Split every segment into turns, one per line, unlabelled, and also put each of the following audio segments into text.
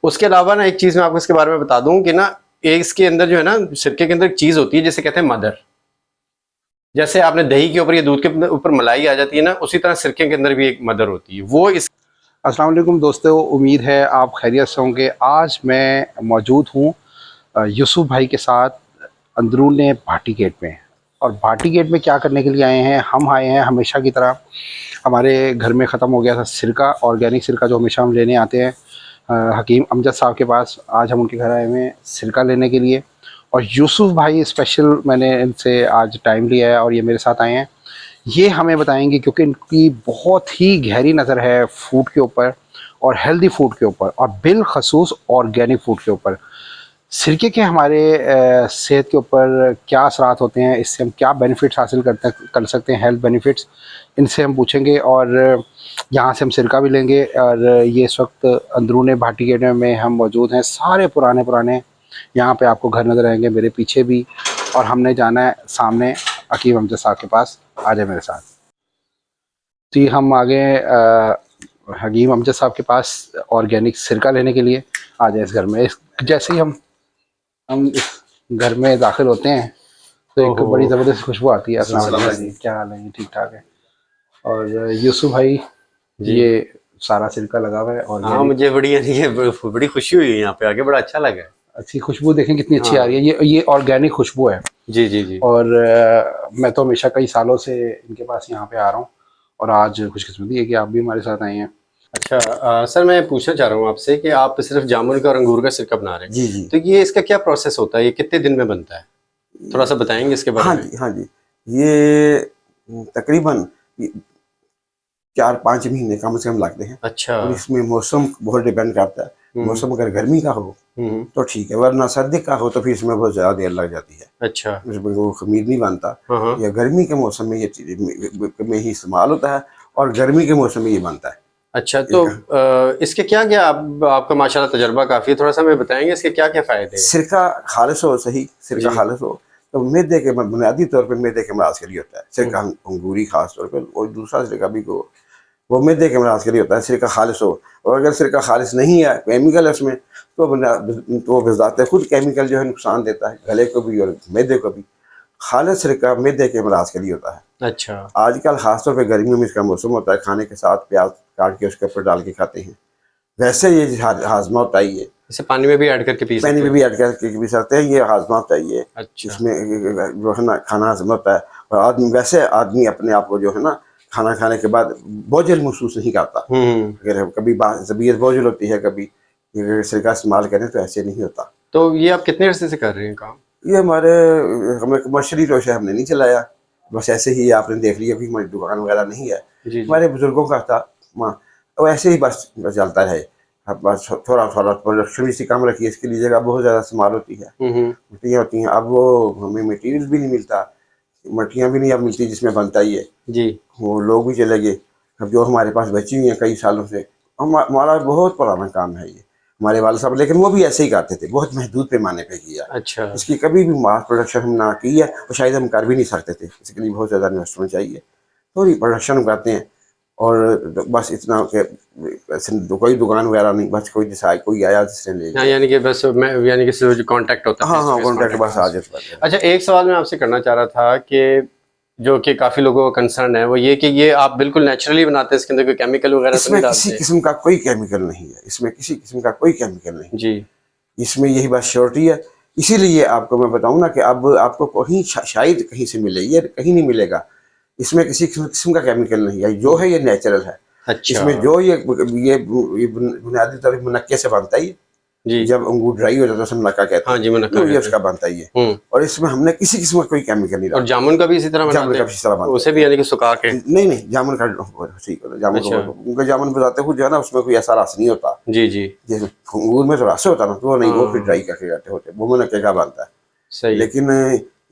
उसके अलावा ना एक चीज़ मैं आपको इसके बारे में बता दूं कि ना इसके अंदर जो है ना सिरके के अंदर एक चीज़ होती है जिसे कहते हैं मदर। जैसे आपने दही के ऊपर या दूध के ऊपर मलाई आ जाती है ना, उसी तरह सिरके के अंदर भी एक मदर होती है। वो इस
अस्सलाम वालेकुम दोस्तों, उम्मीद है आप खैरियत से होंगे। आज मैं मौजूद हूँ यूसुफ भाई के साथ अंदरून भाटी गेट में। और भाटी गेट में क्या करने के लिए आए हैं? हम आए हैं हमेशा की तरह, हमारे घर में ख़त्म हो गया था सिरका, ऑर्गेनिक सिरका जो हमेशा हम लेने आते हैं हकीम अमजद साहब के पास। आज हम उनके घर आए हुए हैं सिरका लेने के लिए, और यूसुफ भाई स्पेशल मैंने इनसे आज टाइम लिया है और ये मेरे साथ आए हैं। ये हमें बताएंगे क्योंकि इनकी बहुत ही गहरी नज़र है फूड के ऊपर और हेल्दी फूड के ऊपर, और बिलखसूस ऑर्गेनिक फूड के ऊपर। सिरके के हमारे सेहत के ऊपर क्या असरात होते हैं, इससे हम क्या बेनिफिट्स हासिल कर सकते हैं, हेल्थ बेनिफिट्स, इनसे हम पूछेंगे। और यहाँ से हम सिरका भी लेंगे। और ये इस वक्त अंदरून भाटी गेट में हम मौजूद हैं। सारे पुराने यहाँ पे आपको घर नज़र आएंगे, मेरे पीछे भी। और हमने जाना है सामने हकीम अमजद साहब के पास। आ जाए मेरे साथ। जी, हम आगे हकीम अमजद साहब के पास ऑर्गेनिक सिरका लेने के लिए आ जाए इस घर में। जैसे ही हम इस घर में दाखिल होते हैं तो एक बड़ी ज़बरदस्त खुशबू आती है। अस्सलाम वालेकुम जी, क्या हाल है? ठीक ठाक है। और यूसुफ भाई, ये सारा सिरका लगा हुआ है। और
हाँ, मुझे बड़ी खुशी हुई है यहाँ पे आके, बड़ा अच्छा लगा है।
अच्छी खुशबू देखें कितनी अच्छी आ रही है। ये ऑर्गेनिक खुशबू है।
जी जी जी।
और मैं तो हमेशा कई सालों से इनके पास यहाँ पे आ रहा हूँ, और आज खुशकिस्मती है कि आप भी हमारे साथ आए हैं।
अच्छा सर, मैं पूछना चाह रहा हूँ आपसे कि आप सिर्फ जामुन का और अंगूर का सिरका बना रहे हैं।
जी जी।
तो ये इसका क्या प्रोसेस होता है? ये कितने दिन में बनता है? थोड़ा सा बताएंगे इसके बारे में।
हाँ जी, हाँ जी। ये तकरीबन 4-5 महीने कम से कम लगते हैं।
अच्छा।
और इसमें मौसम बहुत डिपेंड करता है। मौसम अगर गर्मी का हो तो ठीक है, वरना सर्दी का हो तो फिर इसमें बहुत ज़्यादा देर लग जाती है।
अच्छा।
इसमें वो खमीर नहीं बनता। या गर्मी के मौसम में ये में ही इस्तेमाल होता है, और गर्मी के मौसम में ये बनता है।
अच्छा, तो इसके क्या क्या आपका माशाल्लाह तजर्बा काफ़ी है, थोड़ा सा हमें बताएंगे इसके क्या क्या फ़ायदे हैं?
सिरका खालिस हो, सही सिरका खालिस हो तो मैदे के बुनियादी तौर पर मैदे के अमराज के लिए होता है सिरका। अंगूरी खास तौर पर, और दूसरा सिरका भी को वो मैदे के अमराज के लिए होता है, सिरका खालिस हो। और अगर सिरका खालिस नहीं है, केमिकल है उसमें, तो बिज़ात खुद केमिकल जो है नुकसान देता है गले को भी और मैदे को भी। खालिस सिरका मैदे के अमराज के लिए होता है।
अच्छा।
आजकल खासतौर पर गर्मियों में इसका मौसम होता है, खाने के साथ प्याज काट के उसके ऊपर डाल के खाते हैं। वैसे ये हाजमा होता है, ये
इसे पानी में भी ऐड करके पी सकते हैं?
पानी में भी ऐड करके पी सकते हैं। ये हाजमा होता है, ये
अच्छा।
इसमें जो है ना खाना हाजमा होता है। और आदमी वैसे आदमी अपने आप को जो है ना खाना खाने के बाद बोझल महसूस नहीं करता। अगर कभी तबीयत बोझल होती है, कभी सिरका इस्तेमाल करें तो ऐसे नहीं होता।
तो ये आप कितने अर्से से कर रहे हैं काम?
ये हमें कमर्शियली रोशे हमने नहीं चलाया, बस ऐसे ही आपने देख लिया कि हमारी दुकान वगैरह नहीं है। हमारे बुजुर्गों का था और ऐसे ही बस चलता रहे। बस थोड़ा थोड़ा प्रोडक्शन इसी कम रखी है, इसके लिए जगह बहुत ज़्यादा इस्तेमाल होती है, मिट्टियाँ होती हैं। अब वो हमें मटीरियल भी नहीं मिलता, मट्टियाँ भी नहीं अब मिलती जिसमें बनता ही है जी। वो लोग भी चले गए। अब जो हमारे पास बची हुई हैं कई सालों से, हमारा बहुत पुराना काम है ये, हमारे वाले साहब, लेकिन वो भी ऐसे ही करते थे, बहुत महदूद पैमाने पे किया।
अच्छा। इसकी
कभी भी मास प्रोडक्शन हम ना की है, और शायद हम कर भी नहीं सकते थे। इसके लिए बहुत ज़्यादा इन्वेस्टमेंट चाहिए। थोड़ी प्रोडक्शन करते हैं और बस इतना कि कोई दुकान वगैरह नहीं, बस कोई आया जिसने ले लिया।
यानी कि बस यानी कि जो कांटेक्ट होता है।
हाँ, कांटेक्ट बस आ जाता है।
अच्छा, एक सवाल मैं आपसे करना चाह रहा था कि जो कि काफ़ी लोगों का कंसर्न है वो ये कि ये आप बिल्कुल नेचुरली बनाते हैं, इसके अंदर कोई केमिकल वगैरह तो नहीं डालते?
किसी किस्म का कोई केमिकल नहीं है इसमें, किसी किस्म का कोई केमिकल नहीं जी। इसमें यही बात श्योरिटी है। इसीलिए आपको मैं बताऊं ना कि अब आपको कहीं शायद कहीं से मिले, ये कहीं नहीं मिलेगा। इसमें किसी किस्म का केमिकल नहीं है, जो है ये नेचुरल है। अच्छा। इसमें जो ये बुनियादी तौर पर मुनक्के से बनता है जी। जब अंगूर ड्राई हो जाता है मुनक्का कहते हैं। हाँ जी, मुनक्का ये उसका बनता है ये। और इसमें हमने किसी किस्म का कोई केमिकल नहीं डाला।
और जामुन का भी इसी तरह
जामुन का भी इसी तरह बनता है, उसे
भी यानी कि सुखा के?
नहीं, जामुन का ठीक है। जामुन उनका जामुन बताते हुए जो है ना, उसमें कोई ऐसा रस नहीं होता जी जी। जैसे अंगूर में तो रस होता ना, तो वो नहीं, वो फिर ड्राई करके करते होते, वो मुनक्के का बनता है। सही। लेकिन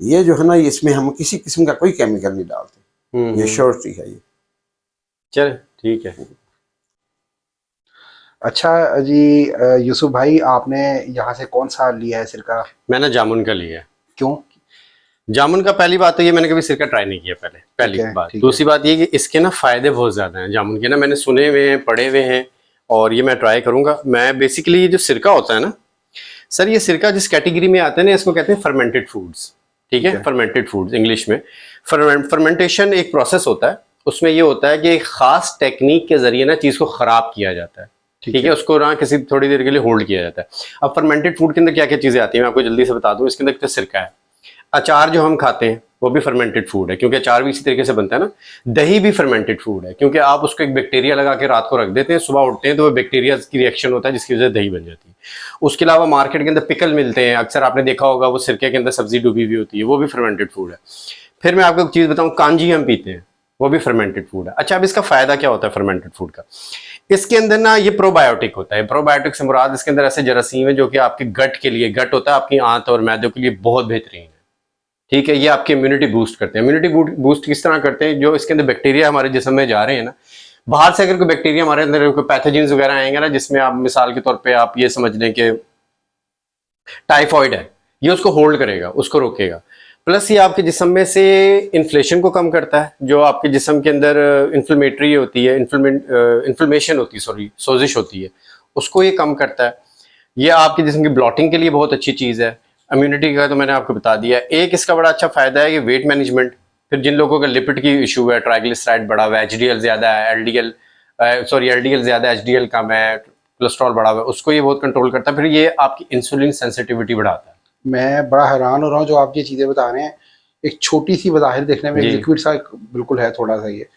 ये जो है ना, इसमें हम किसी किस्म का कोई केमिकल नहीं डालते, ये श्योरिटी है ये।
चल ठीक है।
अच्छा जी, यूसुफ भाई, आपने यहाँ से कौन सा लिया है सिरका?
मैंने जामुन का लिया है।
क्यों?
जामुन का पहली बात तो ये, मैंने कभी सिरका ट्राई नहीं किया पहली बात। दूसरी बात ये कि इसके ना फ़ायदे बहुत ज़्यादा हैं जामुन के ना, मैंने सुने हुए हैं, पढ़े हुए हैं, और ये मैं ट्राई करूंगा। मैं बेसिकली ये जो सिरका होता है ना सर, ये सिरका जिस कैटेगरी में आते हैं ना, इसको कहते हैं फर्मेंटेड फूड्स। ठीक है, फर्मेंटेड फूड्स इंग्लिश में। फर्मेंटेशन एक प्रोसेस होता है, उसमें ये होता है कि एक खास टेक्निक के जरिए ना चीज को खराब किया जाता है। ठीक है, उसको ना किसी थोड़ी देर के लिए होल्ड किया जाता है। अब फर्मेंटेड फूड के अंदर क्या क्या चीजें आती हैं मैं आपको जल्दी से बता दूं। इसके अंदर सिरका है, अचार जो हम खाते हैं वो भी फर्मेंटेड फूड है, क्योंकि अचार भी इसी तरीके से बनता है ना। दही भी फर्मेंटेड फूड है, क्योंकि आप उसको एक बैक्टीरिया लगा के रात को रख देते हैं, सुबह उठते हैं तो वो बैक्टीरिया की रिएक्शन होता है जिसकी वजह से दही बन जाती है। उसके अलावा मार्केट के अंदर पिकल मिलते हैं, अक्सर आपने देखा होगा, वो सिरके के अंदर सब्जी डूबी हुई होती है, वो भी फर्मेंटेड फूड है। फिर मैं आपको एक चीज़ बताऊँ, कांजी हम पीते हैं, वो भी फर्मेंटेड फूड है। अच्छा, अब इसका फायदा क्या होता है फर्मेंटेड फूड का? इसके अंदर ना ये प्रोबायोटिक होता है। प्रोबायोटिक से मुराद इसके अंदर ऐसे जरासीम है जो कि आपके गट के लिए, गट होता है आपकी आंत और मैदे के लिए बहुत बेहतरीन है। ठीक है, ये आपकी इम्यूनिटी बूस्ट करते हैं। इम्यूनिटी बूस्ट किस तरह करते हैं? जो इसके अंदर बैक्टीरिया हमारे जिस्म में जा रहे हैं ना, बाहर से अगर कोई बैक्टीरिया हमारे अंदर कोई पैथोजेंस वगैरह आएंगे ना, जिसमें आप मिसाल के तौर पे आप ये समझ लें कि टाइफॉइड है, ये उसको होल्ड करेगा, उसको रोकेगा। प्लस ये आपके जिस्म में से इन्फ्लेशन को कम करता है, जो आपके जिस्म के अंदर इन्फ्लेमेटरी होती है, इन्फ्लेमेशन होती है, सॉरी सोजिश होती है, उसको ये कम करता है। ये आपके जिस्म की ब्लॉटिंग के लिए बहुत अच्छी चीज़ है। इम्यूनिटी का तो मैंने आपको बता दिया। एक इसका बड़ा अच्छा फायदा है कि वेट मैनेजमेंट। फिर जिन लोगों का लिपिड की इशू है, ट्राइग्लिसराइड बढ़ा हुआ है, एचडीएल ज़्यादा है, एलडीएल ज़्यादा है, एचडीएल कम है, कोलेस्ट्रॉल बढ़ा हुआ है, उसको ये बहुत कंट्रोल करता है। फिर ये आपकी इंसुलिन सेंसिटिविटी बढ़ाता है।
मैं बड़ा हैरान हो रहा हूँ जो आप ये चीज़ें बता रहे हैं। एक छोटी सी बज़ाहिर देखने में लिक्विड सा बिल्कुल है, थोड़ा सा ये,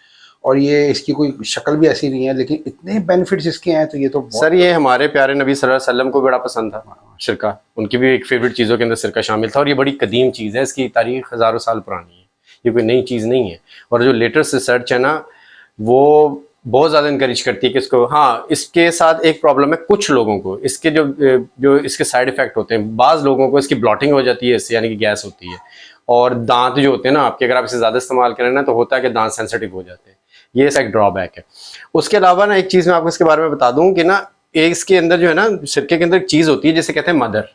और ये इसकी कोई शक्ल भी ऐसी नहीं है, लेकिन इतने बेनिफिट्स इसके हैं, तो ये तो
सर ये हमारे प्यारे नबी सल्लल्लाहु अलैहि वसल्लम को बड़ा पसंद था सिरका। उनकी भी एक फेवरेट चीज़ों के अंदर सिरका शामिल था, और ये बड़ी कदीम चीज़ है, इसकी तारीख हज़ारों साल पुरानी है, ये कोई नई चीज़ नहीं है। और जो लेटेस्ट रिसर्च है ना, वो बहुत ज़्यादा इंकरेज करती है कि इसको, हाँ इसके साथ एक प्रॉब्लम है कुछ लोगों को, इसके जो इसके साइड इफ़ेक्ट होते हैं, बाज़ लोगों को इसकी ब्लॉटिंग हो जाती है, इससे यानी कि गैस होती है, और दांत जो होते हैं ना आपके, अगर आप इसे ज़्यादा इस्तेमाल करें ना तो होता है कि दांत सेंसिटिव हो जाते हैं, ये इसका एक ड्रॉबैक है। उसके अलावा ना एक चीज़ मैं आपको इसके बारे में बता दूं कि ना, इसके अंदर जो है ना, सिरके के अंदर एक चीज़ होती है जिसे कहते हैं मदर।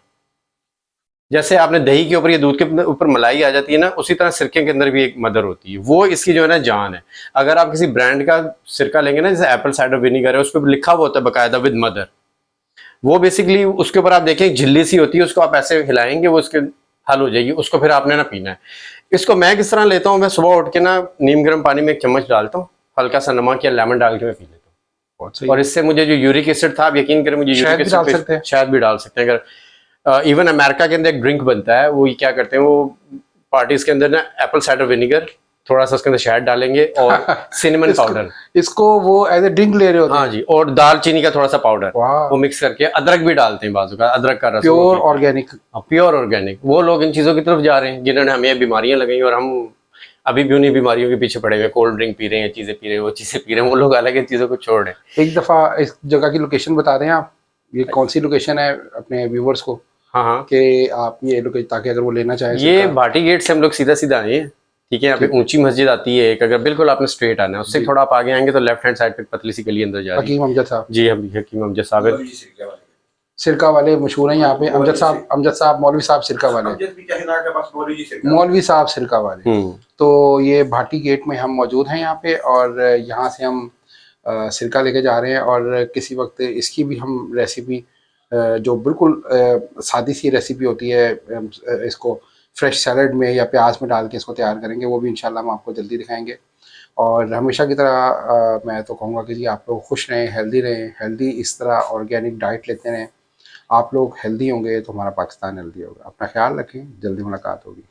जैसे आपने दही के ऊपर या दूध के ऊपर मलाई आ जाती है ना, उसी तरह सिरके के अंदर भी एक मदर होती है, वो इसकी जो है ना जान है। अगर आप किसी ब्रांड का सिरका लेंगे ना, जैसे एप्पल साइडर विनीगर है, उस पर लिखा हुआ होता है बाकायदा विद मदर, वो बेसिकली उसके ऊपर आप देखें झिल्ली सी होती है, उसको आप ऐसे हिलाएंगे वो उसके हल हो जाएगी, उसको फिर आपने ना पीना है। इसको मैं किस तरह लेता हूँ, मैं सुबह उठ के ना नीम गर्म पानी में एक चम्मच डालता हूँ, हल्का सा नमक या लेमन डाल के मैं पी लेता हूँ,
बहुत सही।
और इससे मुझे जो यूरिक एसिड था, आप यकीन करें मुझे यूरिक एसिड, शायद भी डाल सकते हैं। अगर इवन अमेरिका के अंदर एक ड्रिंक बनता है, वो क्या करते हैं, वो पार्टीज के अंदर ना एप्पल साइडर विनीगर, थोड़ा सा उसके अंदर शहद डालेंगे और सिनेमन पाउडर,
इसको वो एज ए ड्रिंक ले रहे होते हैं।
हाँ जी, और दालचीनी का थोड़ा सा पाउडर, वो मिक्स करके, अदरक भी डालते हैं बाजू का, अदरक का रस,
प्योर ऑर्गेनिक।
Pure organic. वो लोग इन चीज़ों की तरफ जा रहे हैं जिन्होंने हमें बीमारियां लगाई, और हम अभी भी उन्हीं बीमारियों के पीछे पड़े हुए, कोल्ड ड्रिंक पी रहे हैं, चीज़ें पी रहे हैं, वो चीज़ें पी रहे हैं, वो लोग अलग इन चीज़ों को छोड़ रहे हैं।
एक दफ़ा इस जगह की लोकेशन बता दें आप, ये कौन सी लोकेशन है अपने व्यूवर्स को?
हाँ हाँ,
कि आप ये लोकेशन, ताकि अगर वो लेना चाहें।
ये भाटी गेट से हम लोग सीधा सीधा आए हैं, ठीक है। यहाँ पे ऊंची मस्जिद आती है एक, अगर बिल्कुल आपने स्ट्रेट आना है, उससे थोड़ा आप आगे आएंगे तो लेफ्ट हैंड साइड पे पतली सी गली अंदर जा रही है।
हकीम अमजद साहब
जी, हम हकीम अमजद साहब
सिरका वाले मशहूर हैं यहाँ पे। अमजद साहब मौलवी साहब सिरका वाले, मौलवी साहब सिरका वाले। तो ये भाटी गेट में हम मौजूद हैं यहाँ पे, और यहाँ से हम सिरका लेके जा रहे हैं, और किसी वक्त इसकी भी हम रेसिपी, जो बिल्कुल सादी सी रेसिपी होती है, इसको फ्रेश सैलड में या प्याज में डाल के इसको तैयार करेंगे, वो भी इंशाल्लाह हम आपको जल्दी दिखाएंगे। और हमेशा की तरह मैं तो कहूँगा कि जी आप लोग खुश रहें, हेल्दी रहें, हेल्दी इस तरह ऑर्गेनिक डाइट लेते रहें। आप लोग हेल्दी होंगे तो हमारा पाकिस्तान हेल्दी होगा। अपना ख्याल रखें, जल्दी मुलाकात होगी।